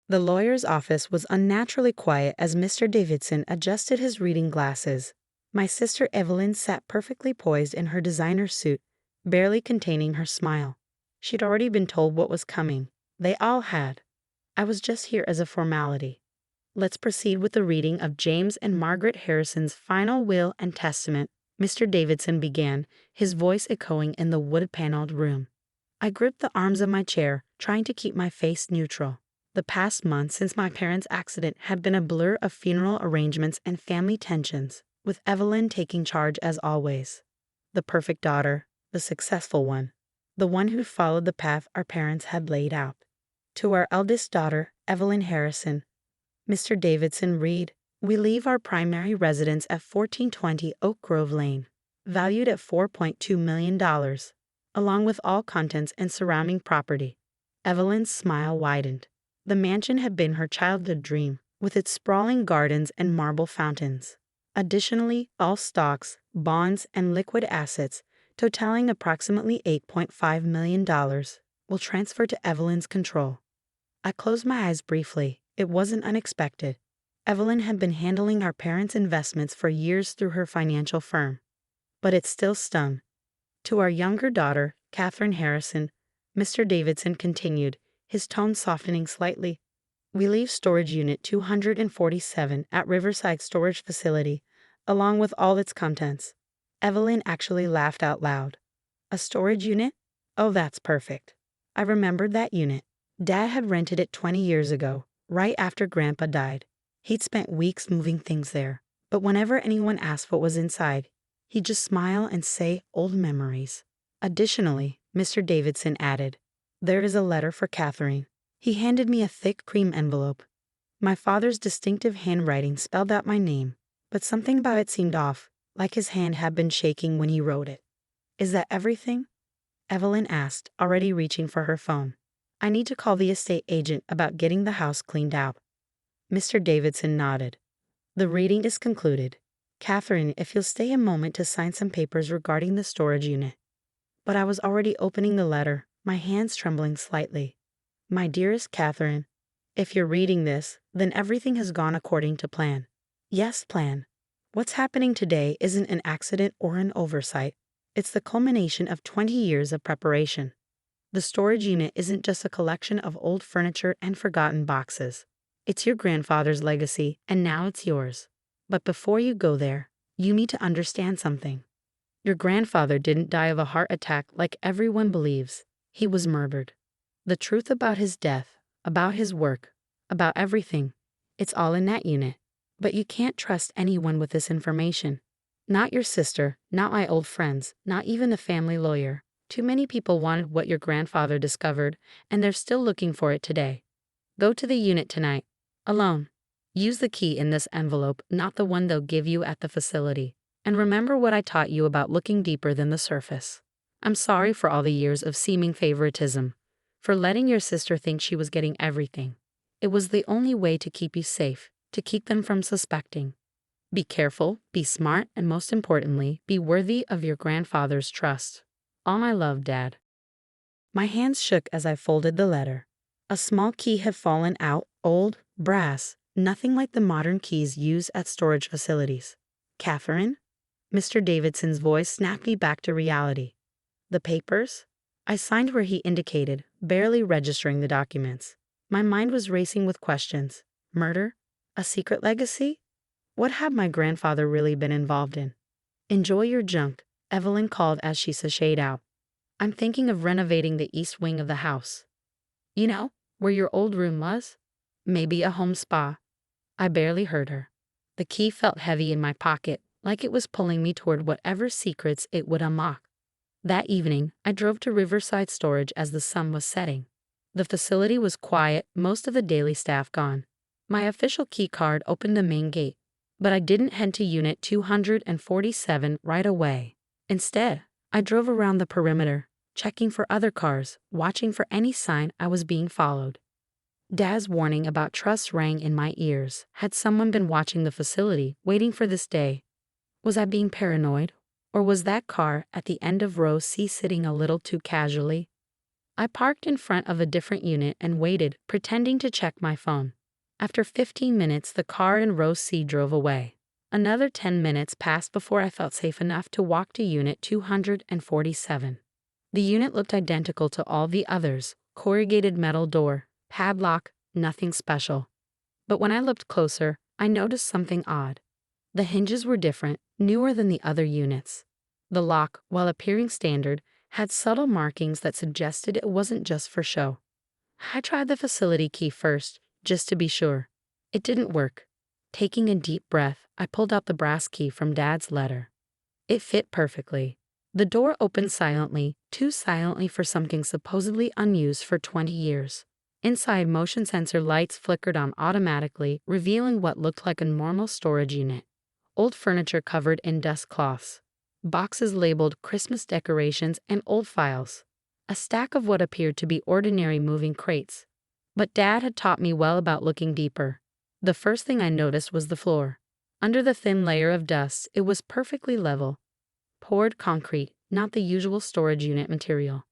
The lawyer's office was unnaturally quiet as Mr. Davidson adjusted his reading glasses. My sister Evelyn sat perfectly poised in her designer suit, barely containing her smile. She'd already been told what was coming. They all had. I was just here as a formality. Let's proceed with the reading of James and Margaret Harrison's final will and testament, Mr. Davidson began, his voice echoing in the wood-paneled room. I gripped the arms of my chair, trying to keep my face neutral. The past month since my parents' accident had been a blur of funeral arrangements and family tensions, with Evelyn taking charge as always. The perfect daughter, the successful one, the one who followed the path our parents had laid out. To our eldest daughter, Evelyn Harrison, Mr. Davidson read, "We leave our primary residence at 1420 Oak Grove Lane, valued at $4.2 million, along with all contents and surrounding property." Evelyn's smile widened. The mansion had been her childhood dream, with its sprawling gardens and marble fountains. Additionally, all stocks, bonds, and liquid assets, totaling approximately $8.5 million, will transfer to Evelyn's control. I closed my eyes briefly. It wasn't unexpected. Evelyn had been handling our parents' investments for years through her financial firm. But it still stung. To our younger daughter, Catherine Harrison, Mr. Davidson continued, his tone softening slightly. "We leave storage unit 247 at Riverside Storage Facility, along with all its contents." Evelyn actually laughed out loud. "A storage unit? Oh, that's perfect. I remembered that unit. Dad had rented it 20 years ago, right after Grandpa died. He'd spent weeks moving things there, but whenever anyone asked what was inside, he'd just smile and say old memories." Additionally, Mr. Davidson added, "There is a letter for Catherine." He handed me a thick cream envelope. My father's distinctive handwriting spelled out my name, but something about it seemed off, like his hand had been shaking when he wrote it. "Is that everything?" Evelyn asked, already reaching for her phone. "I need to call the estate agent about getting the house cleaned out." Mr. Davidson nodded. "The reading is concluded. Catherine, if you'll stay a moment to sign some papers regarding the storage unit." But I was already opening the letter, my hands trembling slightly. "My dearest Catherine, if you're reading this, then everything has gone according to plan." Yes, plan. What's happening today isn't an accident or an oversight. It's the culmination of 20 years of preparation. The storage unit isn't just a collection of old furniture and forgotten boxes. It's your grandfather's legacy, and now it's yours. But before you go there, you need to understand something. Your grandfather didn't die of a heart attack like everyone believes. He was murdered. The truth about his death, about his work, about everything, it's all in that unit. But you can't trust anyone with this information. Not your sister, not my old friends, not even a family lawyer. Too many people wanted what your grandfather discovered, and they're still looking for it today. Go to the unit tonight, alone. Use the key in this envelope, not the one they'll give you at the facility. And remember what I taught you about looking deeper than the surface. I'm sorry for all the years of seeming favoritism, for letting your sister think she was getting everything. It was the only way to keep you safe, to keep them from suspecting. Be careful, be smart, and most importantly, be worthy of your grandfather's trust. All my love, Dad. My hands shook as I folded the letter. A small key had fallen out, old, brass, nothing like the modern keys used at storage facilities. "Catherine?" Mr. Davidson's voice snapped me back to reality. "The papers?" I signed where he indicated, barely registering the documents. My mind was racing with questions. Murder? A secret legacy? What had my grandfather really been involved in? "Enjoy your junk," Evelyn called as she sashayed out. "I'm thinking of renovating the east wing of the house. You know, where your old room was? Maybe a home spa." I barely heard her. The key felt heavy in my pocket, like it was pulling me toward whatever secrets it would unlock. That evening, I drove to Riverside Storage as the sun was setting. The facility was quiet, most of the daily staff gone. My official key card opened the main gate, but I didn't head to Unit 247 right away. Instead, I drove around the perimeter, checking for other cars, watching for any sign I was being followed. Dad's warning about trust rang in my ears. Had someone been watching the facility, waiting for this day? Was I being paranoid? Or was that car at the end of row C sitting a little too casually? I parked in front of a different unit and waited, pretending to check my phone. After 15 minutes, the car in row C drove away. Another 10 minutes passed before I felt safe enough to walk to unit 247. The unit looked identical to all the others: corrugated metal door, padlock, nothing special. But when I looked closer, I noticed something odd. The hinges were different, newer than the other units. The lock, while appearing standard, had subtle markings that suggested it wasn't just for show. I tried the facility key first, just to be sure. It didn't work. Taking a deep breath, I pulled out the brass key from Dad's letter. It fit perfectly. The door opened silently, too silently for something supposedly unused for 20 years. Inside, motion sensor lights flickered on automatically, revealing what looked like a normal storage unit. Old furniture covered in dust cloths. Boxes labeled Christmas decorations and old files. A stack of what appeared to be ordinary moving crates. But Dad had taught me well about looking deeper. The first thing I noticed was the floor. Under the thin layer of dust, it was perfectly level. Poured concrete, not the usual storage unit material.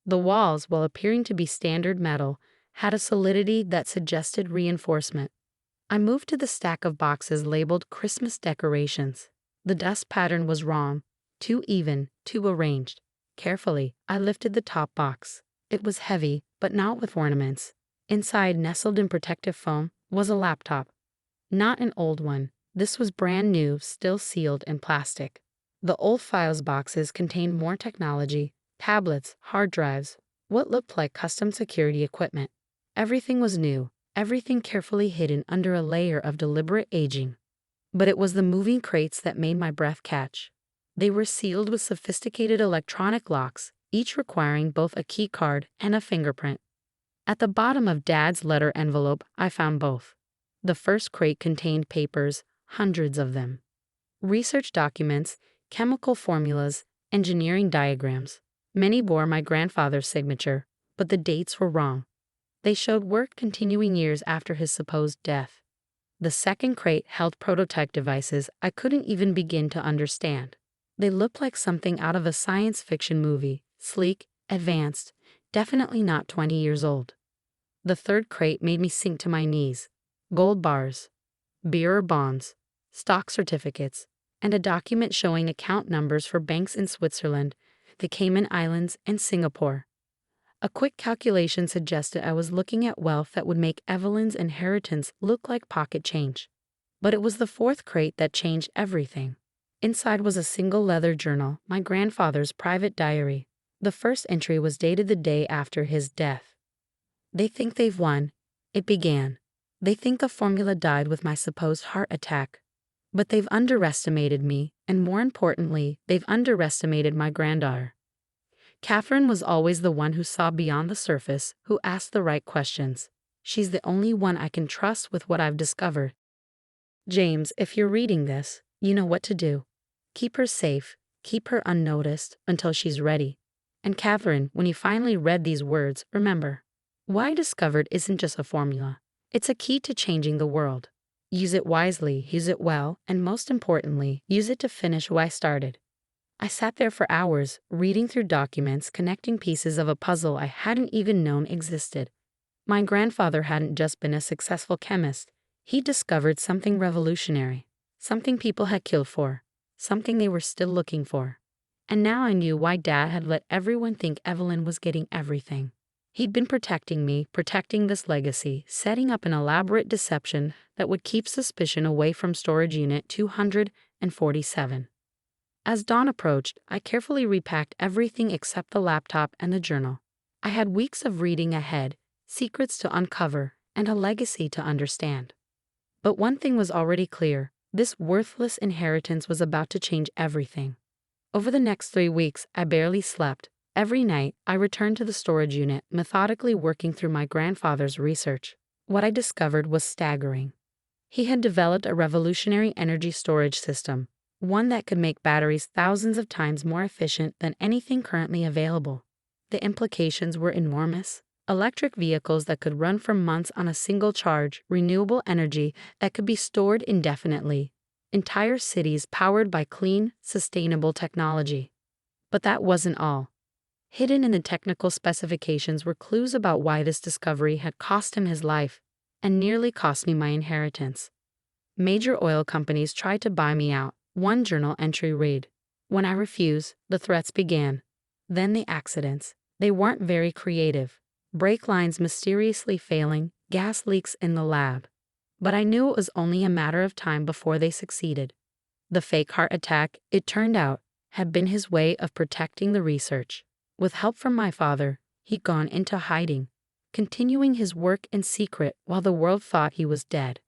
The walls, while appearing to be standard metal, had a solidity that suggested reinforcement. I moved to the stack of boxes labeled Christmas decorations. The dust pattern was wrong, too even, too arranged. Carefully, I lifted the top box. It was heavy, but not with ornaments. Inside, nestled in protective foam, was a laptop. Not an old one. This was brand new, still sealed in plastic. The old files boxes contained more technology: tablets, hard drives, what looked like custom security equipment. Everything was new, everything carefully hidden under a layer of deliberate aging. But it was the moving crates that made my breath catch. They were sealed with sophisticated electronic locks, each requiring both a key card and a fingerprint. At the bottom of Dad's letter envelope, I found both. The first crate contained papers, hundreds of them. Research documents, chemical formulas, engineering diagrams. Many bore my grandfather's signature, but the dates were wrong. They showed work continuing years after his supposed death. The second crate held prototype devices I couldn't even begin to understand. They looked like something out of a science fiction movie, sleek, advanced, definitely not 20 years old. The third crate made me sink to my knees. Gold bars, bearer bonds, stock certificates, and a document showing account numbers for banks in Switzerland, the Cayman Islands, and Singapore. A quick calculation suggested I was looking at wealth that would make Evelyn's inheritance look like pocket change. But it was the fourth crate that changed everything. Inside was a single leather journal, my grandfather's private diary. The first entry was dated the day after his death. "They think they've won," it began. "They think the formula died with my supposed heart attack. But they've underestimated me, and more importantly, they've underestimated my granddaughter. Catherine was always the one who saw beyond the surface, who asked the right questions. She's the only one I can trust with what I've discovered. James, if you're reading this, you know what to do. Keep her safe, keep her unnoticed until she's ready. And Catherine, when you finally read these words, remember, what I discovered isn't just a formula. It's a key to changing the world. Use it wisely, use it well, and most importantly, use it to finish what I started." I sat there for hours, reading through documents, connecting pieces of a puzzle I hadn't even known existed. My grandfather hadn't just been a successful chemist. He discovered something revolutionary, something people had killed for, something they were still looking for. And now I knew why Dad had let everyone think Evelyn was getting everything. He'd been protecting me, protecting this legacy, setting up an elaborate deception that would keep suspicion away from storage unit 247. As dawn approached, I carefully repacked everything except the laptop and the journal. I had weeks of reading ahead, secrets to uncover, and a legacy to understand. But one thing was already clear: this worthless inheritance was about to change everything. Over the next 3 weeks, I barely slept. Every night, I returned to the storage unit, methodically working through my grandfather's research. What I discovered was staggering. He had developed a revolutionary energy storage system, one that could make batteries thousands of times more efficient than anything currently available. The implications were enormous. Electric vehicles that could run for months on a single charge, renewable energy that could be stored indefinitely, entire cities powered by clean, sustainable technology. But that wasn't all. Hidden in the technical specifications were clues about why this discovery had cost him his life and nearly cost me my inheritance. Major oil companies tried to buy me out, one journal entry read. When I refused, the threats began. Then the accidents. They weren't very creative. Brake lines mysteriously failing, gas leaks in the lab. But I knew it was only a matter of time before they succeeded. The fake heart attack, it turned out, had been his way of protecting the research. With help from my father, he'd gone into hiding, continuing his work in secret while the world thought he was dead.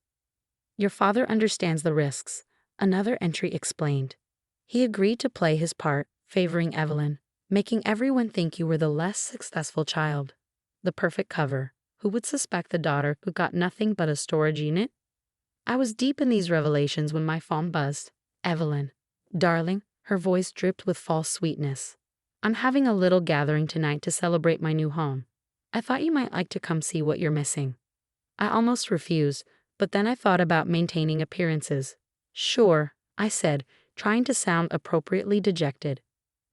Your father understands the risks, another entry explained. He agreed to play his part, favoring Evelyn, making everyone think you were the less successful child. The perfect cover. Who would suspect the daughter who got nothing but a storage unit? I was deep in these revelations when my phone buzzed. Evelyn. Darling, her voice dripped with false sweetness. I'm having a little gathering tonight to celebrate my new home. I thought you might like to come see what you're missing. I almost refused, but then I thought about maintaining appearances. Sure, I said, trying to sound appropriately dejected.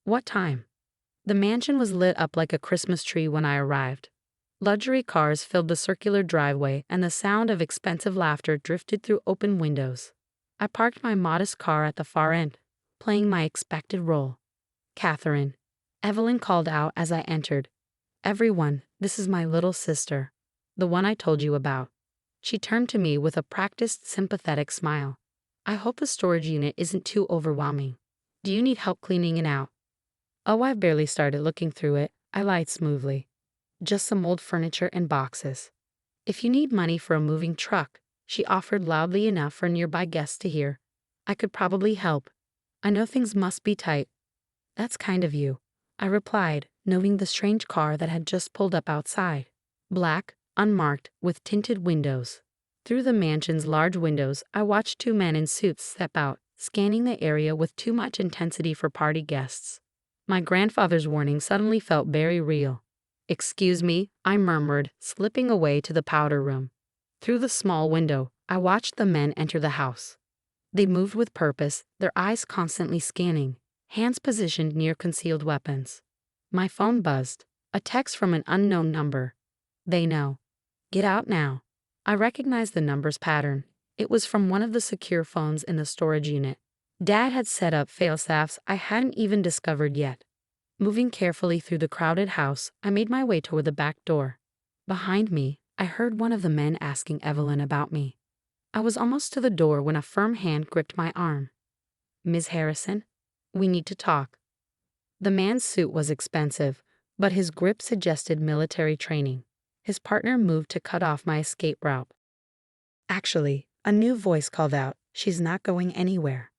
What time? The mansion was lit up like a Christmas tree when I arrived. Luxury cars filled the circular driveway and the sound of expensive laughter drifted through open windows. I parked my modest car at the far end, playing my expected role. Catherine. Evelyn called out as I entered. Everyone, this is my little sister. The one I told you about. She turned to me with a practiced, sympathetic smile. I hope the storage unit isn't too overwhelming. Do you need help cleaning it out? Oh, I've barely started looking through it, I lied smoothly. Just some old furniture and boxes. If you need money for a moving truck, she offered loudly enough for nearby guests to hear. I could probably help. I know things must be tight. That's kind of you, I replied, noting the strange car that had just pulled up outside. Black, unmarked, with tinted windows. Through the mansion's large windows, I watched two men in suits step out, scanning the area with too much intensity for party guests. My grandfather's warning suddenly felt very real. Excuse me, I murmured, slipping away to the powder room. Through the small window, I watched the men enter the house. They moved with purpose, their eyes constantly scanning, hands positioned near concealed weapons. My phone buzzed, a text from an unknown number. They know. Get out now. I recognized the number's pattern. It was from one of the secure phones in the storage unit. Dad had set up fail-safes I hadn't even discovered yet. Moving carefully through the crowded house, I made my way toward the back door. Behind me, I heard one of the men asking Evelyn about me. I was almost to the door when a firm hand gripped my arm. Ms. Harrison, we need to talk. The man's suit was expensive, but his grip suggested military training. His partner moved to cut off my escape route. Actually, a new voice called out, she's not going anywhere.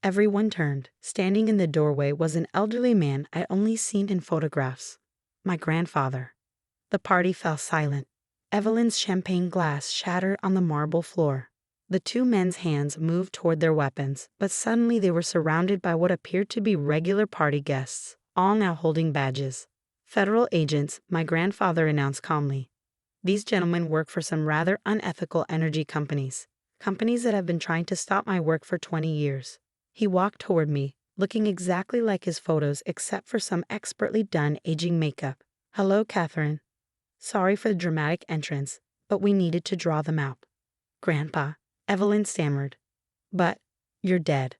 Everyone turned. Standing in the doorway was an elderly man I'd only seen in photographs. My grandfather. The party fell silent. Evelyn's champagne glass shattered on the marble floor. The two men's hands moved toward their weapons, but suddenly they were surrounded by what appeared to be regular party guests, all now holding badges. Federal agents, my grandfather announced calmly. These gentlemen work for some rather unethical energy companies. Companies that have been trying to stop my work for 20 years. He walked toward me, looking exactly like his photos except for some expertly done aging makeup. Hello, Catherine. Sorry for the dramatic entrance, but we needed to draw them out. Grandpa, Evelyn stammered. But, you're dead.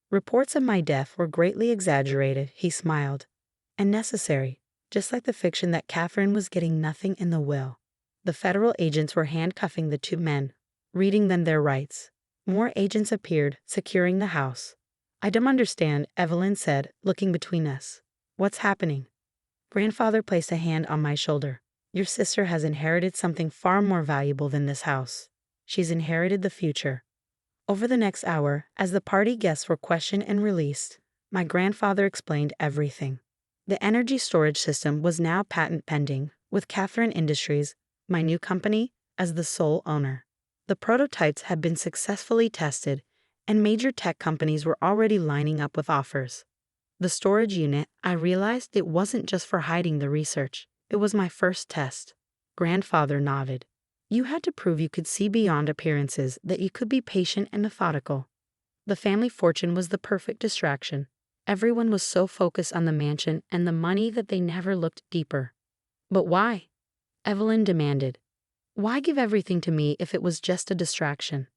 Reports of my death were greatly exaggerated, he smiled. And necessary, just like the fiction that Catherine was getting nothing in the will. The federal agents were handcuffing the two men, reading them their rights. More agents appeared, securing the house. I don't understand, Evelyn said, looking between us. What's happening? Grandfather placed a hand on my shoulder. Your sister has inherited something far more valuable than this house. She's inherited the future. Over the next hour, as the party guests were questioned and released, my grandfather explained everything. The energy storage system was now patent pending, with Catherine Industries, my new company, as the sole owner. The prototypes had been successfully tested, and major tech companies were already lining up with offers. The storage unit, I realized it wasn't just for hiding the research. It was my first test. Grandfather nodded. You had to prove you could see beyond appearances, that you could be patient and methodical. The family fortune was the perfect distraction. Everyone was so focused on the mansion and the money that they never looked deeper. But why? Evelyn demanded. Why give everything to me if it was just a distraction?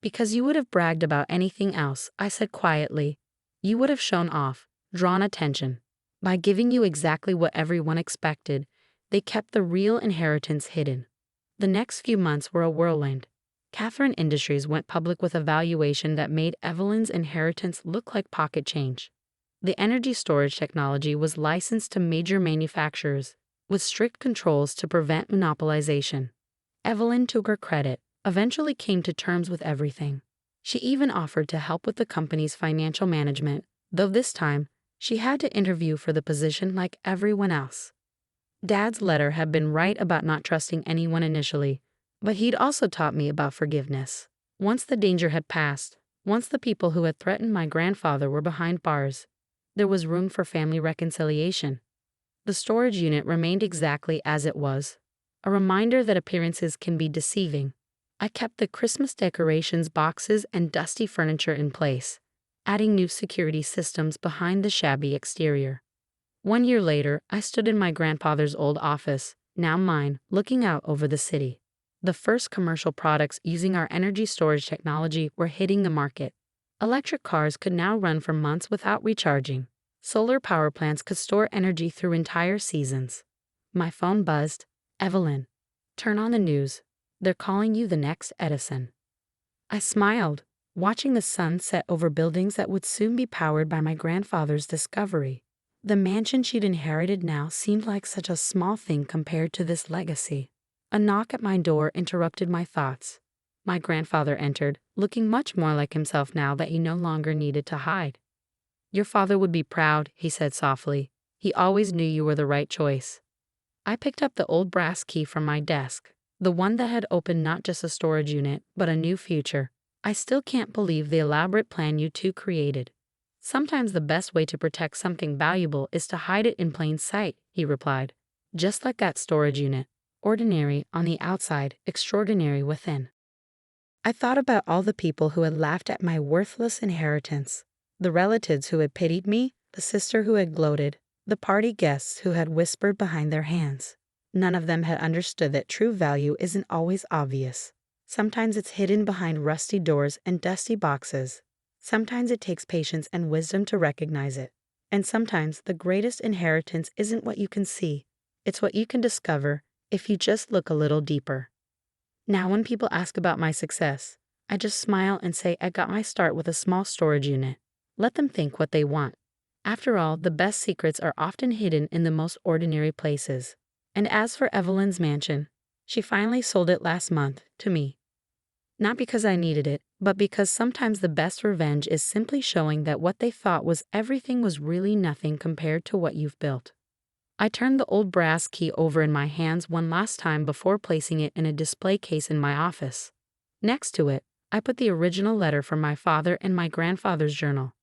Because you would have bragged about anything else, I said quietly. You would have shown off, drawn attention. By giving you exactly what everyone expected, they kept the real inheritance hidden. The next few months were a whirlwind. Catherine Industries went public with a valuation that made Evelyn's inheritance look like pocket change. The energy storage technology was licensed to major manufacturers, with strict controls to prevent monopolization. Evelyn, to her credit, eventually came to terms with everything. She even offered to help with the company's financial management, though this time, she had to interview for the position like everyone else. Dad's letter had been right about not trusting anyone initially, but he'd also taught me about forgiveness. Once the danger had passed, once the people who had threatened my grandfather were behind bars, there was room for family reconciliation. The storage unit remained exactly as it was, a reminder that appearances can be deceiving. I kept the Christmas decorations, boxes, and dusty furniture in place, adding new security systems behind the shabby exterior. 1 year later, I stood in my grandfather's old office, now mine, looking out over the city. The first commercial products using our energy storage technology were hitting the market. Electric cars could now run for months without recharging. Solar power plants could store energy through entire seasons. My phone buzzed. Evelyn, turn on the news. They're calling you the next Edison. I smiled, watching the sun set over buildings that would soon be powered by my grandfather's discovery. The mansion she'd inherited now seemed like such a small thing compared to this legacy. A knock at my door interrupted my thoughts. My grandfather entered, looking much more like himself now that he no longer needed to hide. Your father would be proud, he said softly. He always knew you were the right choice. I picked up the old brass key from my desk, the one that had opened not just a storage unit, but a new future. I still can't believe the elaborate plan you two created. Sometimes the best way to protect something valuable is to hide it in plain sight, he replied. Just like that storage unit. Ordinary on the outside, extraordinary within. I thought about all the people who had laughed at my worthless inheritance. The relatives who had pitied me, the sister who had gloated, the party guests who had whispered behind their hands. None of them had understood that true value isn't always obvious. Sometimes it's hidden behind rusty doors and dusty boxes. Sometimes it takes patience and wisdom to recognize it. And sometimes the greatest inheritance isn't what you can see. It's what you can discover if you just look a little deeper. Now when people ask about my success, I just smile and say I got my start with a small storage unit. Let them think what they want. After all, the best secrets are often hidden in the most ordinary places. And as for Evelyn's mansion, she finally sold it last month, to me. Not because I needed it, but because sometimes the best revenge is simply showing that what they thought was everything was really nothing compared to what you've built. I turned the old brass key over in my hands one last time before placing it in a display case in my office. Next to it, I put the original letter from my father and my grandfather's journal.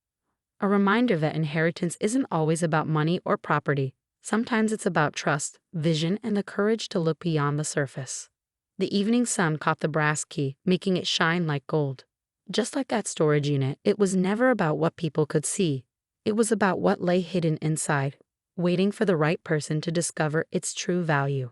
A reminder that inheritance isn't always about money or property. Sometimes it's about trust, vision, and the courage to look beyond the surface. The evening sun caught the brass key, making it shine like gold. Just like that storage unit, it was never about what people could see. It was about what lay hidden inside, waiting for the right person to discover its true value.